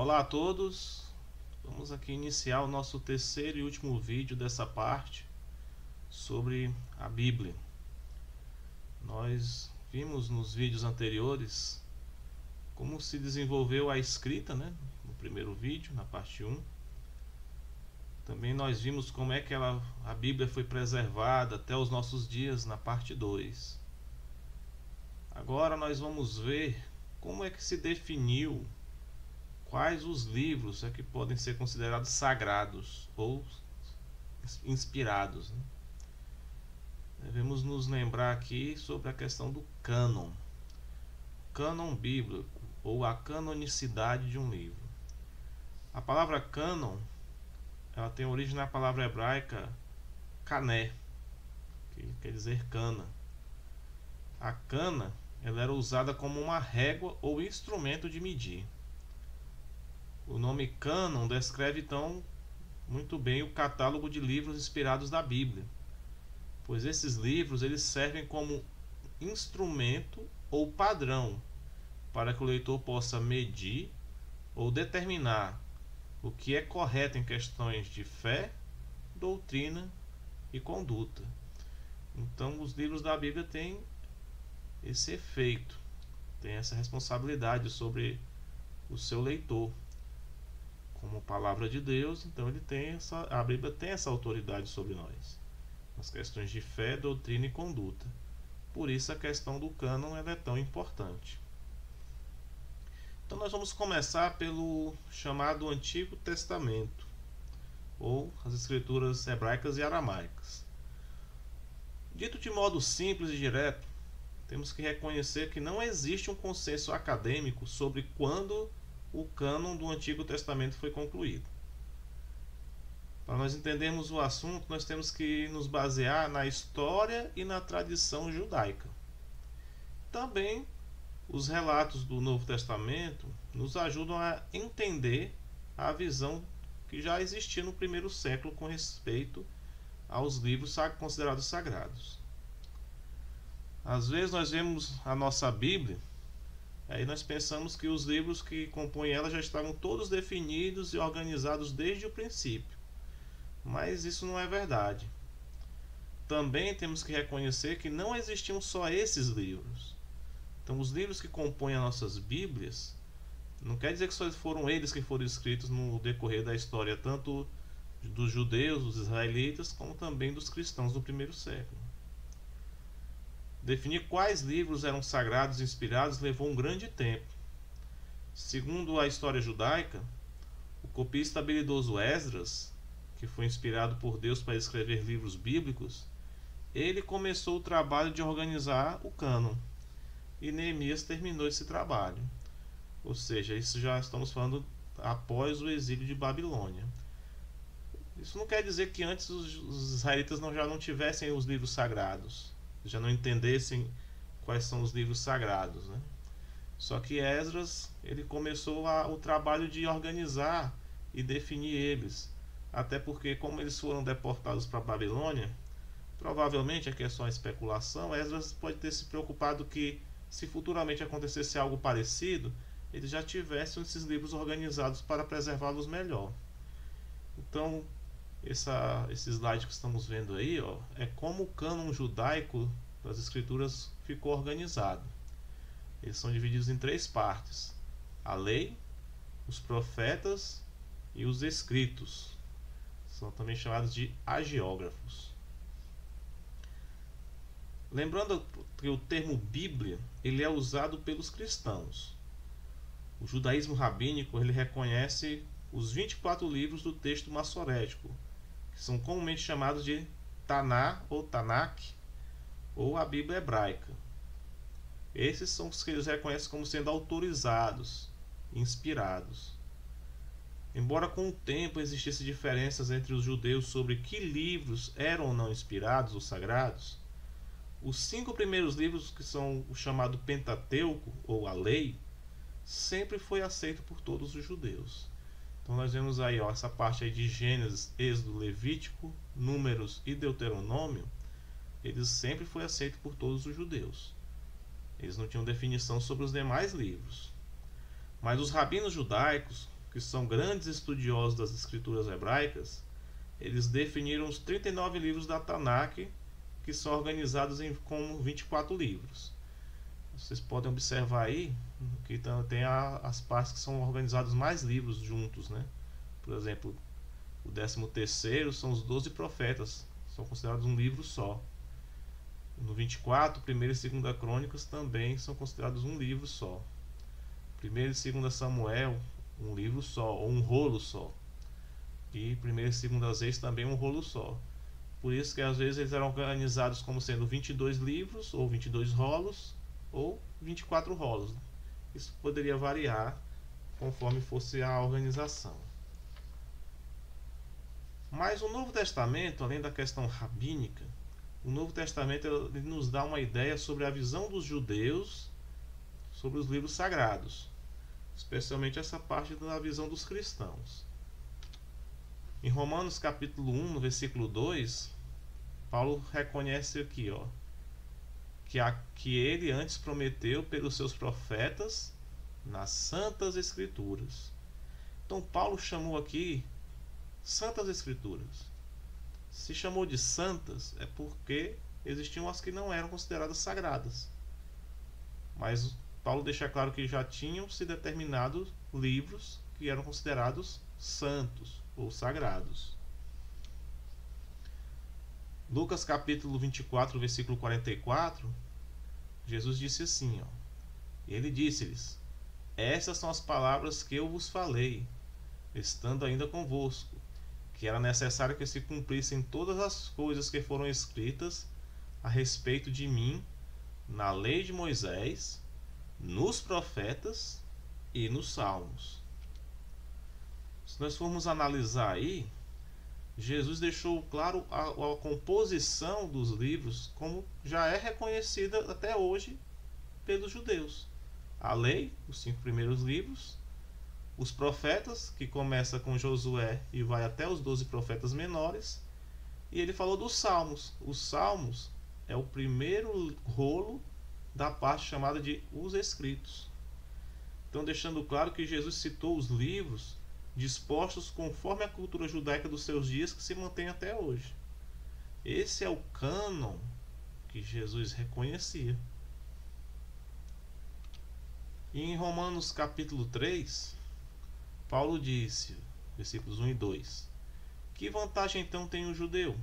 Olá a todos, vamos aqui iniciar o nosso terceiro e último vídeo dessa parte sobre a Bíblia. Nós vimos nos vídeos anteriores como se desenvolveu a escrita, no primeiro vídeo, na parte 1. Também nós vimos como é que a Bíblia foi preservada até os nossos dias, na parte 2. Agora nós vamos ver como é que se definiu quais os livros é que podem ser considerados sagrados ou inspirados. Devemos nos lembrar aqui sobre a questão do cânon. Cânon bíblico ou a canonicidade de um livro. A palavra cânon, ela tem origem na palavra hebraica cané, que quer dizer cana. A cana, ela era usada como uma régua ou instrumento de medir. O nome cânon descreve então muito bem o catálogo de livros inspirados da Bíblia, pois esses livros eles servem como instrumento ou padrão para que o leitor possa medir ou determinar o que é correto em questões de fé, doutrina e conduta. Então os livros da Bíblia têm esse efeito, têm essa responsabilidade sobre o seu leitor. Como palavra de Deus, então a Bíblia tem essa autoridade sobre nós, nas questões de fé, doutrina e conduta. Por isso a questão do cânon é tão importante. Então nós vamos começar pelo chamado Antigo Testamento, ou as escrituras hebraicas e aramaicas. Dito de modo simples e direto, temos que reconhecer que não existe um consenso acadêmico sobre quando o cânon do Antigo Testamento foi concluído. Para nós entendermos o assunto, nós temos que nos basear na história e na tradição judaica. Também os relatos do Novo Testamento nos ajudam a entender a visão que já existia no primeiro século com respeito aos livros considerados sagrados. Às vezes nós vemos a nossa Bíblia, aí nós pensamos que os livros que compõem ela já estavam todos definidos e organizados desde o princípio. Mas isso não é verdade. Também temos que reconhecer que não existiam só esses livros. Então os livros que compõem as nossas Bíblias, não quer dizer que só foram eles que foram escritos no decorrer da história, tanto dos judeus, dos israelitas, como também dos cristãos do primeiro século. Definir quais livros eram sagrados e inspirados levou um grande tempo. Segundo a história judaica, o copista habilidoso Esdras, que foi inspirado por Deus para escrever livros bíblicos, ele começou o trabalho de organizar o cânon, e Neemias terminou esse trabalho. Ou seja, isso já estamos falando após o exílio de Babilônia. Isso não quer dizer que antes os israelitas já não tivessem os livros sagrados, já não entendessem quais são os livros sagrados, Só que Esdras ele começou o trabalho de organizar e definir eles, até porque como eles foram deportados para a Babilônia, provavelmente, aqui é só uma especulação, Esdras pode ter se preocupado que se futuramente acontecesse algo parecido, eles já tivessem esses livros organizados para preservá-los melhor. Então esse slide que estamos vendo aí, é como o cânon judaico das escrituras ficou organizado. Eles são divididos em 3 partes: a lei, os profetas e os escritos. São também chamados de hagiógrafos. Lembrando que o termo Bíblia ele é usado pelos cristãos. O judaísmo rabínico ele reconhece os 24 livros do texto massorético, que são comumente chamados de Taná ou Tanakh, ou a Bíblia hebraica. Esses são os que eles reconhecem como sendo autorizados, inspirados. Embora com o tempo existissem diferenças entre os judeus sobre que livros eram ou não inspirados ou sagrados, os 5 primeiros livros, que são o chamado Pentateuco ou a Lei, sempre foi aceito por todos os judeus. Então nós vemos aí essa parte aí de Gênesis, Êxodo, Levítico, Números e Deuteronômio, eles sempre foi aceito por todos os judeus. Eles não tinham definição sobre os demais livros. Mas os rabinos judaicos que são grandes estudiosos das escrituras hebraicas, eles definiram os 39 livros da Tanakh, que são organizados como 24 livros. Vocês podem observar aí que tem as partes que são organizados mais livros juntos, né? Por exemplo, o 13º são os 12 profetas, são considerados um livro só. No 24, 1ª e 2ª Crônicas também são considerados um livro só. 1ª e 2ª Samuel, um livro só, ou um rolo só. E 1ª e 2ª Reis também um rolo só. Por isso que às vezes eles eram organizados como sendo 22 livros, ou 22 rolos, ou 24 rolos. Isso poderia variar conforme fosse a organização. Mas o Novo Testamento, além da questão rabínica, o Novo Testamento ele nos dá uma ideia sobre a visão dos judeus sobre os livros sagrados, especialmente essa parte da visão dos cristãos. Em Romanos capítulo 1, no versículo 2, Paulo reconhece aqui, que ele antes prometeu pelos seus profetas nas Santas Escrituras. Então Paulo chamou aqui Santas Escrituras. Se chamou de santas é porque existiam as que não eram consideradas sagradas. Mas Paulo deixa claro que já tinham se determinados livros que eram considerados santos ou sagrados. Lucas capítulo 24, versículo 44, Jesus disse assim, ele disse-lhes: essas são as palavras que eu vos falei, estando ainda convosco, que era necessário que se cumprissem todas as coisas que foram escritas a respeito de mim na lei de Moisés, nos profetas e nos salmos. Se nós formos analisar aí, Jesus deixou claro a composição dos livros, como já é reconhecida até hoje pelos judeus. A lei, os 5 primeiros livros, os profetas, que começa com Josué e vai até os 12 profetas menores, e ele falou dos salmos. Os salmos é o primeiro rolo da parte chamada de os escritos. Então, deixando claro que Jesus citou os livros dispostos conforme a cultura judaica dos seus dias, que se mantém até hoje. Esse é o cânon que Jesus reconhecia. E em Romanos capítulo 3, Paulo disse, versículos 1 e 2: que vantagem então tem o judeu?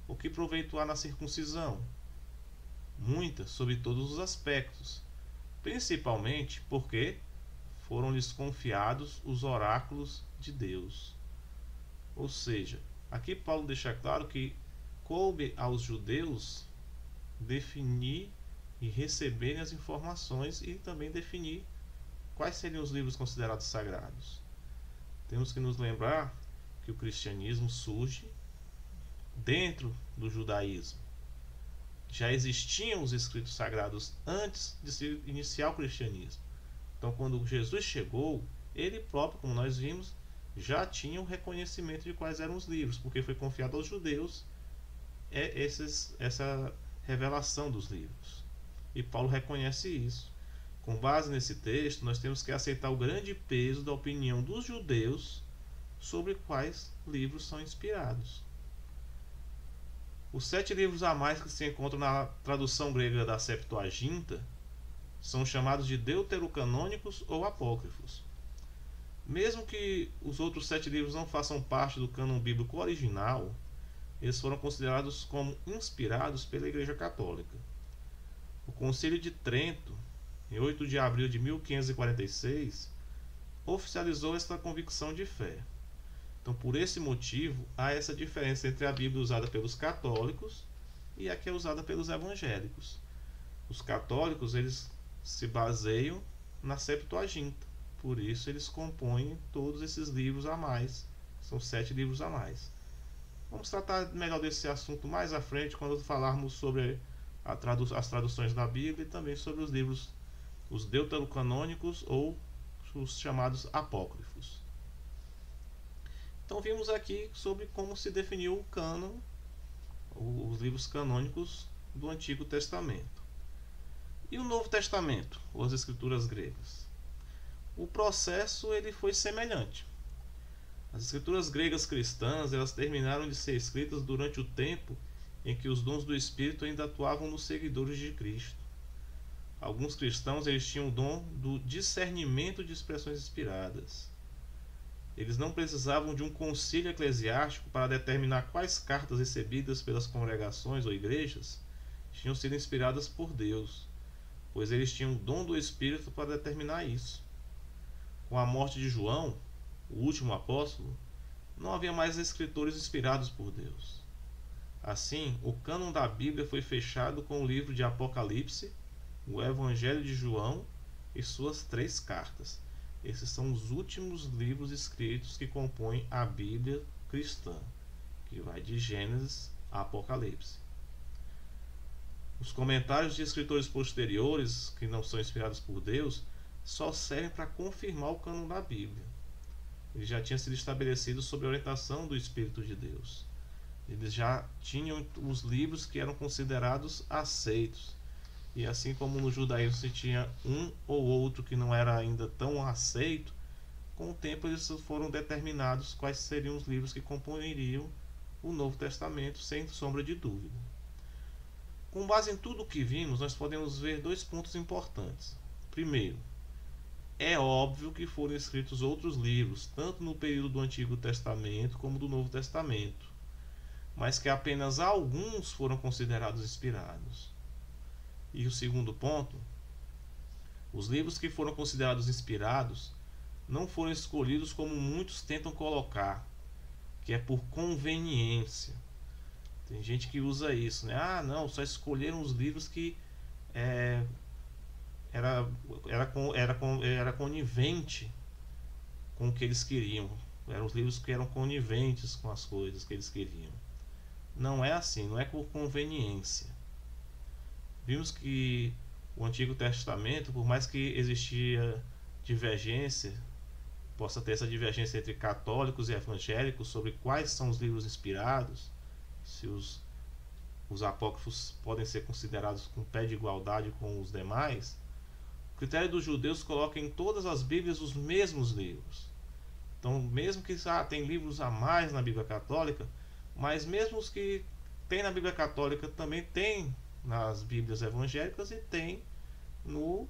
O que proveito há na circuncisão? Muita, sob todos os aspectos, principalmente porque foram-lhes confiados os oráculos de Deus. Ou seja, aqui Paulo deixa claro que coube aos judeus definir e receberem as informações e também definir quais seriam os livros considerados sagrados. Temos que nos lembrar que o cristianismo surge dentro do judaísmo. Já existiam os escritos sagrados antes de se iniciar o cristianismo. Então, quando Jesus chegou, ele próprio, como nós vimos, já tinha o reconhecimento de quais eram os livros, porque foi confiado aos judeus essa revelação dos livros. E Paulo reconhece isso. Com base nesse texto, nós temos que aceitar o grande peso da opinião dos judeus sobre quais livros são inspirados. Os 7 livros a mais que se encontram na tradução grega da Septuaginta são chamados de deuterocanônicos ou apócrifos. Mesmo que os outros 7 livros não façam parte do cânon bíblico original, eles foram considerados como inspirados pela Igreja Católica. O Concílio de Trento, em 8 de abril de 1546, oficializou esta convicção de fé. Então, por esse motivo, há essa diferença entre a Bíblia usada pelos católicos e a que é usada pelos evangélicos. Os católicos, eles se baseiam na Septuaginta, por isso eles compõem todos esses livros a mais, são 7 livros a mais. Vamos tratar melhor desse assunto mais à frente, quando falarmos sobre as traduções da Bíblia e também sobre os livros, os deuterocanônicos ou os chamados apócrifos. Então vimos aqui sobre como se definiu o cânon, os livros canônicos do Antigo Testamento. E o Novo Testamento, ou as Escrituras gregas? o processo ele foi semelhante. As escrituras gregas cristãs elas terminaram de ser escritas durante o tempo em que os dons do Espírito ainda atuavam nos seguidores de Cristo. Alguns cristãos eles tinham o dom do discernimento de expressões inspiradas. Eles não precisavam de um concílio eclesiástico para determinar quais cartas recebidas pelas congregações ou igrejas tinham sido inspiradas por Deus, pois eles tinham o dom do Espírito para determinar isso. Com a morte de João, o último apóstolo, não havia mais escritores inspirados por Deus. Assim, o cânon da Bíblia foi fechado com o livro de Apocalipse, o Evangelho de João e suas 3 cartas. Esses são os últimos livros escritos que compõem a Bíblia cristã, que vai de Gênesis a Apocalipse. Os comentários de escritores posteriores, que não são inspirados por Deus, só servem para confirmar o cânon da Bíblia. Ele já tinha sido estabelecido sob a orientação do Espírito de Deus. Eles já tinham os livros que eram considerados aceitos. E assim como no judaísmo se tinha um ou outro que não era ainda tão aceito, com o tempo eles foram determinados quais seriam os livros que componeriam o Novo Testamento, sem sombra de dúvida. Com base em tudo o que vimos, nós podemos ver 2 pontos importantes. Primeiro, é óbvio que foram escritos outros livros, tanto no período do Antigo Testamento como do Novo Testamento, mas que apenas alguns foram considerados inspirados. E o segundo ponto, os livros que foram considerados inspirados não foram escolhidos como muitos tentam colocar, que é por conveniência. Tem gente que usa isso, né? Ah, não, só escolheram os livros que era conivente com o que eles queriam. Eram os livros que eram coniventes com as coisas que eles queriam. Não é assim, não é por conveniência. Vimos que o Antigo Testamento, por mais que existia divergência, possa ter essa divergência entre católicos e evangélicos sobre quais são os livros inspirados, se os apócrifos podem ser considerados com pé de igualdade com os demais, o critério dos judeus coloca em todas as Bíblias os mesmos livros. Então, mesmo que tem livros a mais na Bíblia Católica, mas mesmo os que tem na Bíblia Católica também tem nas Bíblias evangélicas e tem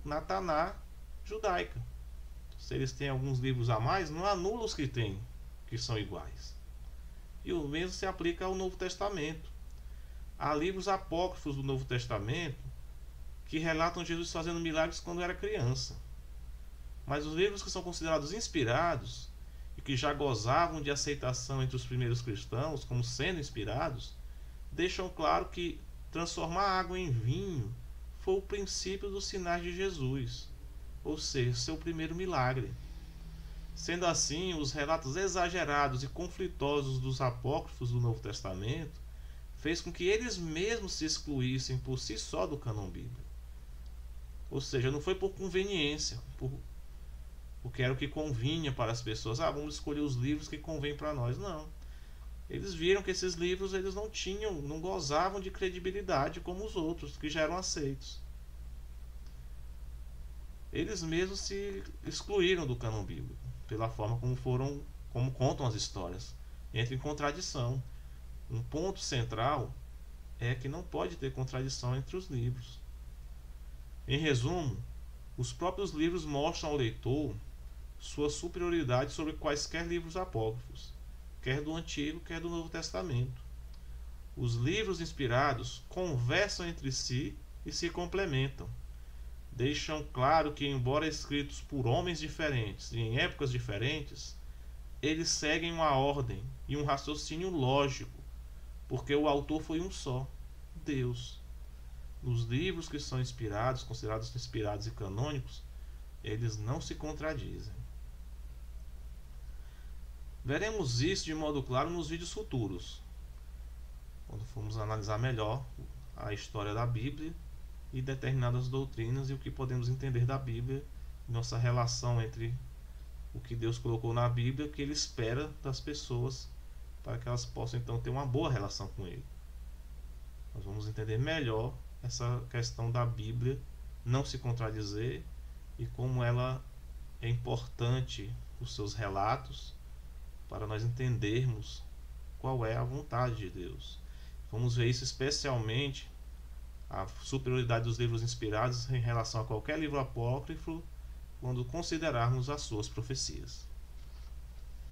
na Taná judaica. Se eles têm alguns livros a mais, não anula os que tem, que são iguais. E o mesmo se aplica ao Novo Testamento. Há livros apócrifos do Novo Testamento que relatam Jesus fazendo milagres quando era criança. Mas os livros que são considerados inspirados e que já gozavam de aceitação entre os primeiros cristãos como sendo inspirados, deixam claro que transformar água em vinho foi o princípio dos sinais de Jesus, ou seja, seu primeiro milagre. Sendo assim, os relatos exagerados e conflitosos dos apócrifos do Novo Testamento fez com que eles mesmos se excluíssem por si só do cânon bíblico. Ou seja, não foi por conveniência, porque era o que convinha para as pessoas. Vamos escolher os livros que convêm para nós. Não. Eles viram que esses livros eles não gozavam de credibilidade como os outros, que já eram aceitos. Eles mesmos se excluíram do cânon bíblico, pela forma como contam as histórias. Entra em contradição. Um ponto central é que não pode ter contradição entre os livros. Em resumo, os próprios livros mostram ao leitor sua superioridade sobre quaisquer livros apócrifos, quer do Antigo, quer do Novo Testamento. Os livros inspirados conversam entre si e se complementam. Deixam claro que, embora escritos por homens diferentes e em épocas diferentes, eles seguem uma ordem e um raciocínio lógico, porque o autor foi um só, Deus. Nos livros que são inspirados, considerados inspirados e canônicos, eles não se contradizem. Veremos isso de modo claro nos vídeos futuros, quando formos analisar melhor a história da Bíblia e determinadas doutrinas e o que podemos entender da Bíblia, nossa relação entre o que Deus colocou na Bíblia, o que Ele espera das pessoas, para que elas possam então ter uma boa relação com Ele. Nós vamos entender melhor essa questão da Bíblia não se contradizer e como ela é importante os seus relatos para nós entendermos qual é a vontade de Deus. Vamos ver isso especialmente a superioridade dos livros inspirados em relação a qualquer livro apócrifo quando considerarmos as suas profecias.